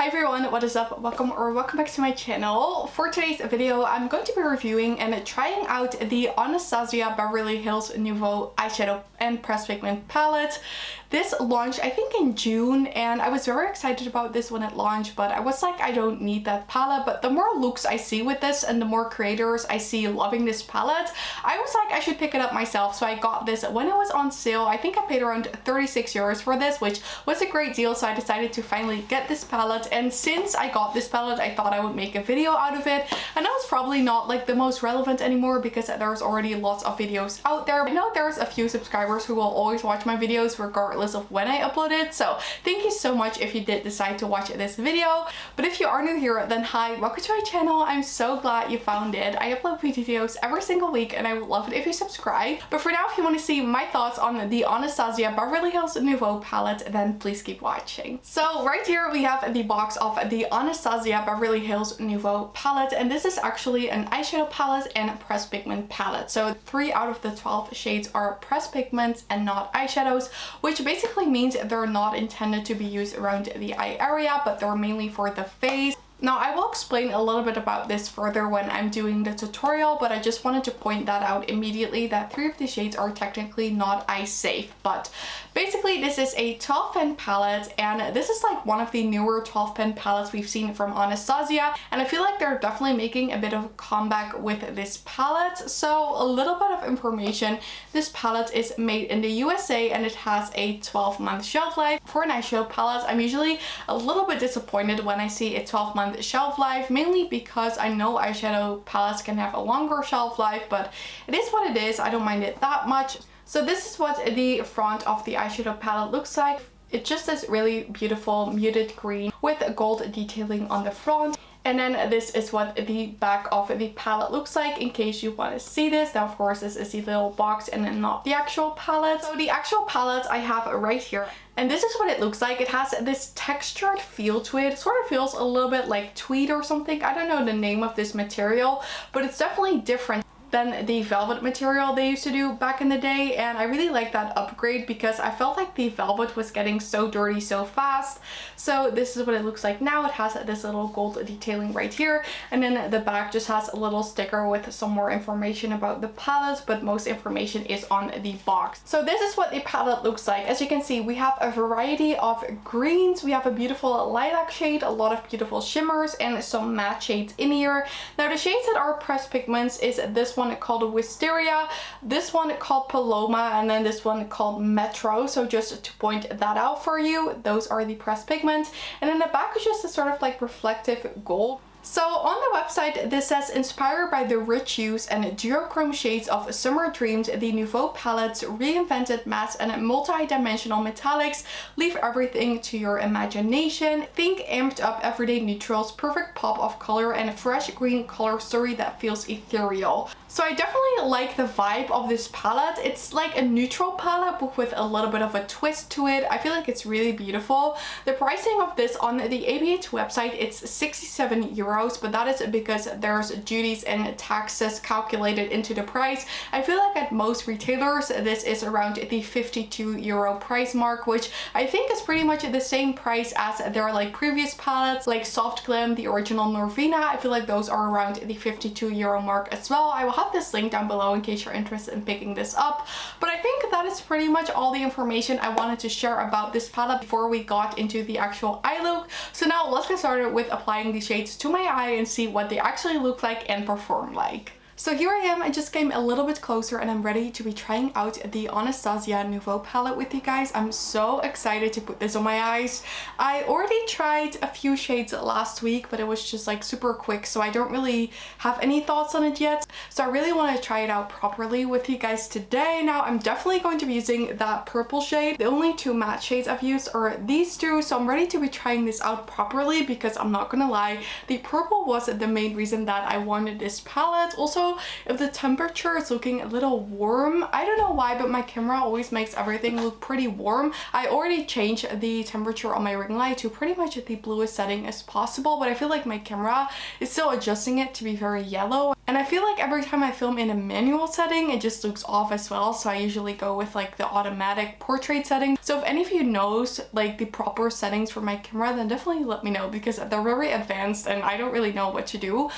Hi everyone, what is up? Welcome back to my channel. For today's video, I'm going to be reviewing and trying out the Anastasia Beverly Hills Nouveau eyeshadow and pressed pigment palette. This launched I think in June and I was very excited about this when it launched, but I was like, I don't need that palette. But the more looks I see with this and the more creators I see loving this palette, I was like, I should pick it up myself. So I got this when it was on sale. I think I paid around 36 euros for this, which was a great deal. So I decided to finally get this palette, and since I got this palette I thought I would make a video out of it. And that was probably not like the most relevant anymore because there's already lots of videos out there. I know there's a few subscribers who will always watch my videos regardless of when I upload it, so thank you so much if you did decide to watch this video. But if you are new here, then hi, welcome to my channel. I'm so glad you found it. I upload videos every single week and I would love it if you subscribe. But for now, if you want to see my thoughts on the Anastasia Beverly Hills Nouveau palette, then please keep watching. So right here we have the box of the Anastasia Beverly Hills Nouveau palette, and this is actually an eyeshadow palette and a pressed pigment palette. So 3 out of the 12 shades are pressed pigments and not eyeshadows, which basically means they're not intended to be used around the eye area, but they're mainly for the face. Now I will explain a little bit about this further when I'm doing the tutorial, but I just wanted to point that out immediately that 3 of the shades are technically not eye safe. But basically this is a 12 pen palette, and this is like one of the newer 12 pen palettes we've seen from Anastasia, and I feel like they're definitely making a bit of a comeback with this palette. So a little bit of information: this palette is made in the USA and it has a 12-month shelf life. For an eyeshadow palette, I'm usually a little bit disappointed when I see a 12-month shelf life, mainly because I know eyeshadow palettes can have a longer shelf life, but it is what it is. I don't mind it that much. So this is what the front of the eyeshadow palette looks like. It just is really beautiful muted green with gold detailing on the front. And then this is what the back of the palette looks like, in case you want to see this. Now of course this is the little box and then not the actual palette. So the actual palette I have right here, and this is what it looks like. It has this textured feel to it. It sort of feels a little bit like tweed or something. I don't know the name of this material, but it's definitely different than the velvet material they used to do back in the day, and I really like that upgrade because I felt like the velvet was getting so dirty so fast. So this is what it looks like now. It has this little gold detailing right here, and then the back just has a little sticker with some more information about the palette, but most information is on the box. So this is what the palette looks like. As you can see, we have a variety of greens. We have a beautiful lilac shade, a lot of beautiful shimmers, and some matte shades in here. Now the shades that are pressed pigments is this one called Wisteria, this one called Paloma, and then this one called Metro. So just to point that out for you, those are the pressed pigments. And then the back is just a sort of like reflective gold. So on the website this says, inspired by the rich hues and duochrome shades of Summer Dreams, the Nouveau palette's reinvented matte and multi-dimensional metallics leave everything to your imagination. Think amped up everyday neutrals, perfect pop of color, and a fresh green color story that feels ethereal. So I definitely like the vibe of this palette. It's like a neutral palette but with a little bit of a twist to it. I feel like it's really beautiful. The pricing of this on the ABH website, it's 67 euros, but that is because there's duties and taxes calculated into the price. I feel like at most retailers this is around the 52 euro price mark, which I think is pretty much the same price as their like previous palettes, like Soft Glam, the original Norvina. I feel like those are around the 52 euro mark as well. I will have this link down below in case you're interested in picking this up. But I think that is pretty much all the information I wanted to share about this palette before we got into the actual eye look. So now let's get started with applying these shades to my eye and see what they actually look like and perform like. So here I am. I just came a little bit closer and I'm ready to be trying out the Anastasia Nouveau palette with you guys. I'm so excited to put this on my eyes. I already tried a few shades last week, but it was just like super quick, so I don't really have any thoughts on it yet. So I really want to try it out properly with you guys today. Now I'm definitely going to be using that purple shade. The only 2 matte shades I've used are these 2, so I'm ready to be trying this out properly because I'm not gonna lie, the purple was the main reason that I wanted this palette. Also also if the temperature is looking a little warm. I don't know why, but my camera always makes everything look pretty warm. I already changed the temperature on my ring light to pretty much the bluest setting as possible, but I feel like my camera is still adjusting it to be very yellow. And I feel like every time I film in a manual setting, it just looks off as well. So I usually go with like the automatic portrait setting. So if any of you knows like the proper settings for my camera, then definitely let me know, because they're very advanced and I don't really know what to do.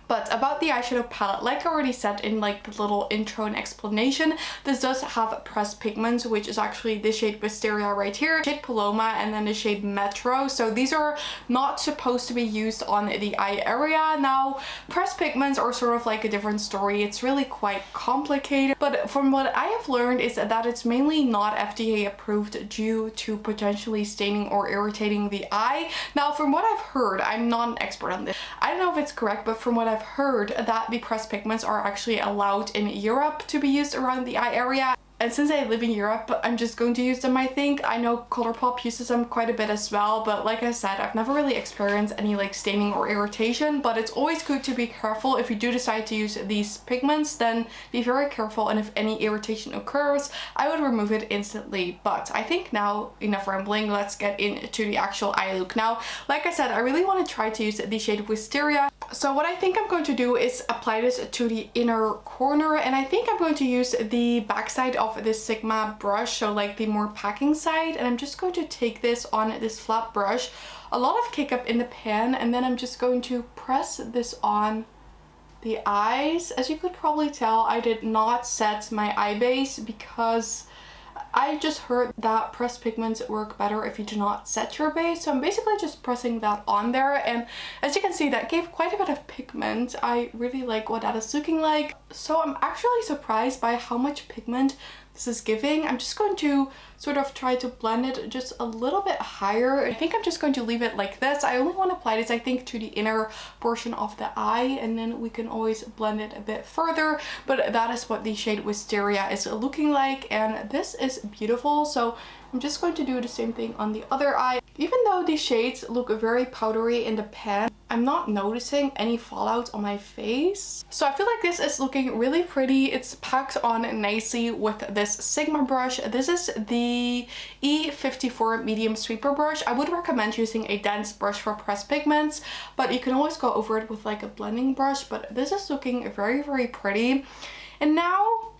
But about the eyeshadow palette, like I already said in like the little intro and explanation, this does have pressed pigments, which is actually the shade Wisteria right here, shade Paloma, and then the shade Metro. So these are not supposed to be used on the eye area. Now, pressed pigments are sort of like a different story. It's really quite complicated. But from what I have learned is that it's mainly not FDA approved due to potentially staining or irritating the eye. Now, from what I've heard, I'm not an expert on this. I don't know if it's correct, but from what I've heard that the pressed pigments are actually allowed in Europe to be used around the eye area. And since I live in Europe, I'm just going to use them, I think. I know Colourpop uses them quite a bit as well, but like I said, I've never really experienced any like staining or irritation. But it's always good to be careful. If you do decide to use these pigments, then be very careful, and if any irritation occurs, I would remove it instantly. But I think now, enough rambling, let's get into the actual eye look. Now, like I said, I really want to try to use the shade Wisteria. So what I think I'm going to do is apply this to the inner corner, and I think I'm going to use the backside of this Sigma brush, so like the more packing side, and I'm just going to take this on this flat brush, a lot of kick up in the pan, and then I'm just going to press this on the eyes. As you could probably tell, I did not set my eye base because I just heard that pressed pigments work better if you do not set your base. So I'm basically just pressing that on there, and as you can see, that gave quite a bit of pigment. I really like what that is looking like. So I'm actually surprised by how much pigment this is giving. I'm just going to sort of try to blend it just a little bit higher. I think I'm just going to leave it like this. I only want to apply this, I think, to the inner portion of the eye, and then we can always blend it a bit further. But that is what the shade Wisteria is looking like, and this is beautiful. So I'm just going to do the same thing on the other eye. Even though these shades look very powdery in the pan, I'm not noticing any fallout on my face. So I feel like this is looking really pretty. It's packed on nicely with this Sigma brush. This is the E54 medium sweeper brush. I would recommend using a dense brush for pressed pigments, but you can always go over it with like a blending brush. But this is looking very, very pretty. And now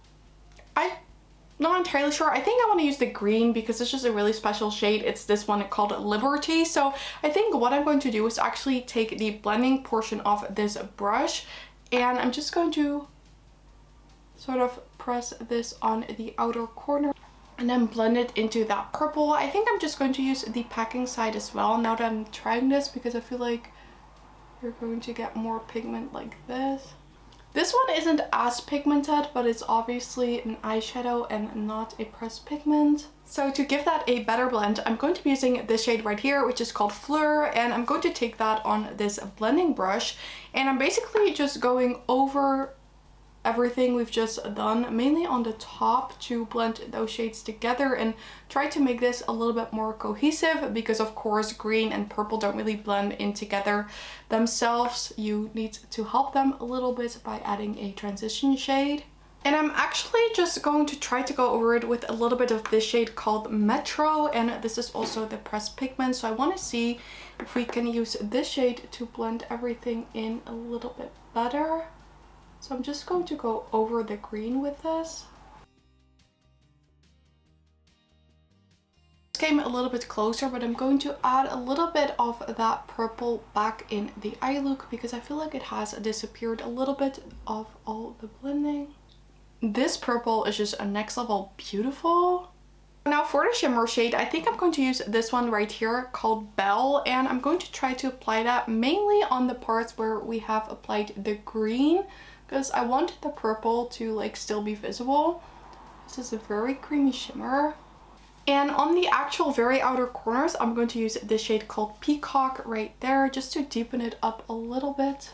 not entirely sure. I think I want to use the green because it's just a really special shade. It's this one called Liberty. So I think what I'm going to do is actually take the blending portion of this brush, and I'm just going to sort of press this on the outer corner and then blend it into that purple. I think I'm just going to use the packing side as well now that I'm trying this, because I feel like you're going to get more pigment like this. This one isn't as pigmented, but it's obviously an eyeshadow and not a pressed pigment. So to give that a better blend, I'm going to be using this shade right here, which is called Fleur, and I'm going to take that on this blending brush, and I'm basically just going over everything we've just done, mainly on the top, to blend those shades together and try to make this a little bit more cohesive, because of course green and purple don't really blend in together themselves. You need to help them a little bit by adding a transition shade. And I'm actually just going to try to go over it with a little bit of this shade called Metro, and this is also the pressed pigment, so I want to see if we can use this shade to blend everything in a little bit better. So I'm just going to go over the green with this. This came a little bit closer, but I'm going to add a little bit of that purple back in the eye look, because I feel like it has disappeared a little bit of all the blending. This purple is just a next level beautiful. Now for the shimmer shade, I think I'm going to use this one right here called Belle, and I'm going to try to apply that mainly on the parts where we have applied the green, because I wanted the purple to like still be visible. This is a very creamy shimmer. And on the actual very outer corners, I'm going to use this shade called Peacock right there, just to deepen it up a little bit.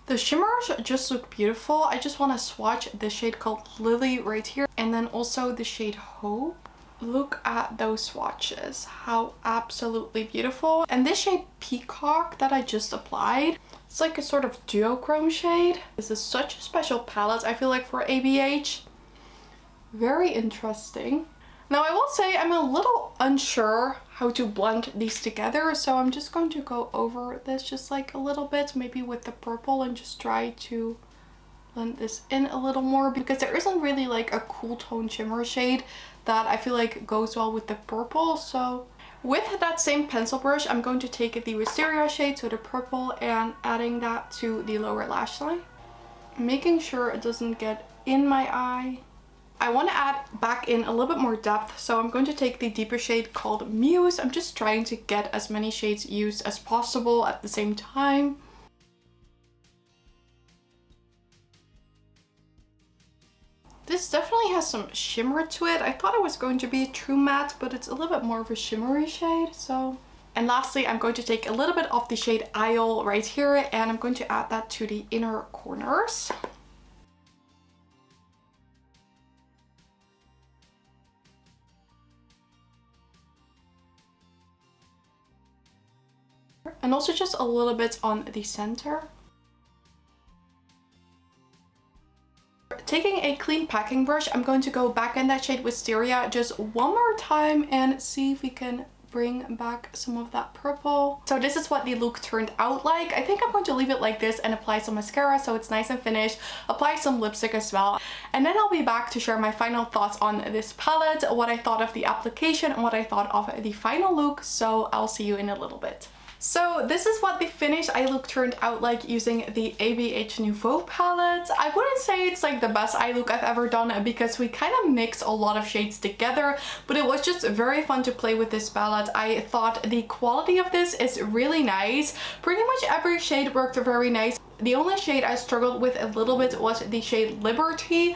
The shimmers just look beautiful. I just want to swatch the shade called Lily right here, and then also the shade Hope. Look at those swatches, how absolutely beautiful. And this shade Peacock that I just applied It's like a sort of duochrome shade. This is such a special palette, I feel like, for ABH. Very interesting. Now I will say I'm a little unsure how to blend these together, so I'm just going to go over this just like a little bit, maybe with the purple, and just try to blend this in a little more, because there isn't really like a cool tone shimmer shade that I feel like goes well with the purple. So with that same pencil brush, I'm going to take the wisteria shade, so the purple, and adding that to the lower lash line, making sure it doesn't get in my eye. I want to add back in a little bit more depth, so I'm going to take the deeper shade called Muse. I'm just trying to get as many shades used as possible at the same time. This definitely has some shimmer to it. I thought it was going to be a true matte, but it's a little bit more of a shimmery shade. So, and lastly, I'm going to take a little bit of the shade Isle right here, and I'm going to add that to the inner corners. And also just a little bit on the center. Taking a clean packing brush, I'm going to go back in that shade Wisteria just one more time and see if we can bring back some of that purple. So this is what the look turned out like. I think I'm going to leave it like this and apply some mascara so it's nice and finished. Apply some lipstick as well. And then I'll be back to share my final thoughts on this palette, what I thought of the application, and what I thought of the final look. So I'll see you in a little bit. So this is what the finished eye look turned out like using the ABH Nouveau palette. I wouldn't say it's like the best eye look I've ever done, because we kind of mix a lot of shades together, but it was just very fun to play with this palette. I thought the quality of this is really nice. Pretty much every shade worked very nice. The only shade I struggled with a little bit was the shade Liberty.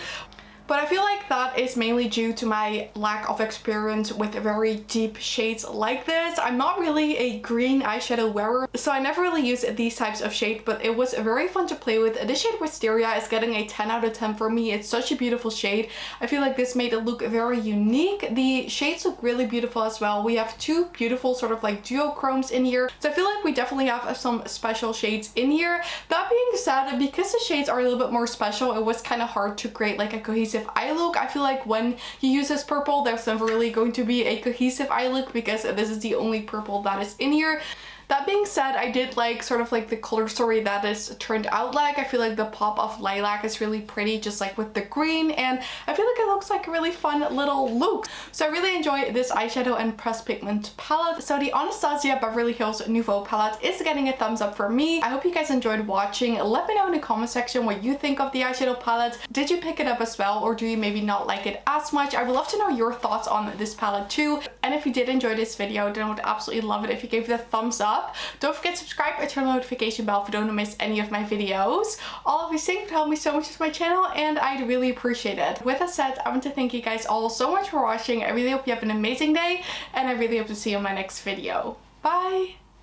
But I feel like that is mainly due to my lack of experience with very deep shades like this. I'm not really a green eyeshadow wearer, so I never really use these types of shades, but it was very fun to play with. This shade Wisteria is getting a 10 out of 10 for me. It's such a beautiful shade. I feel like this made it look very unique. The shades look really beautiful as well. We have two beautiful sort of like duochromes in here, so I feel like we definitely have some special shades in here. That being said, because the shades are a little bit more special, it was kind of hard to create like a cohesive eye look. I feel like when you use this purple, there's never really going to be a cohesive eye look, because this is the only purple that is in here. That being said, I did like sort of like the color story that is turned out like. I feel like the pop of lilac is really pretty, just like with the green, and I feel like it looks like a really fun little look. So I really enjoy this eyeshadow and pressed pigment palette. So the Anastasia Beverly Hills Nouveau palette is getting a thumbs up for me. I hope you guys enjoyed watching. Let me know in the comment section what you think of the eyeshadow palette. Did you pick it up as well, or do you maybe not like it as much? I would love to know your thoughts on this palette too. And if you did enjoy this video, then I would absolutely love it if you gave it a thumbs up. Don't forget to subscribe and turn on the notification bell if you don't want to miss any of my videos. All of these things would help me so much with my channel, and I'd really appreciate it. With that said, I want to thank you guys all so much for watching. I really hope you have an amazing day, and I really hope to see you in my next video. Bye!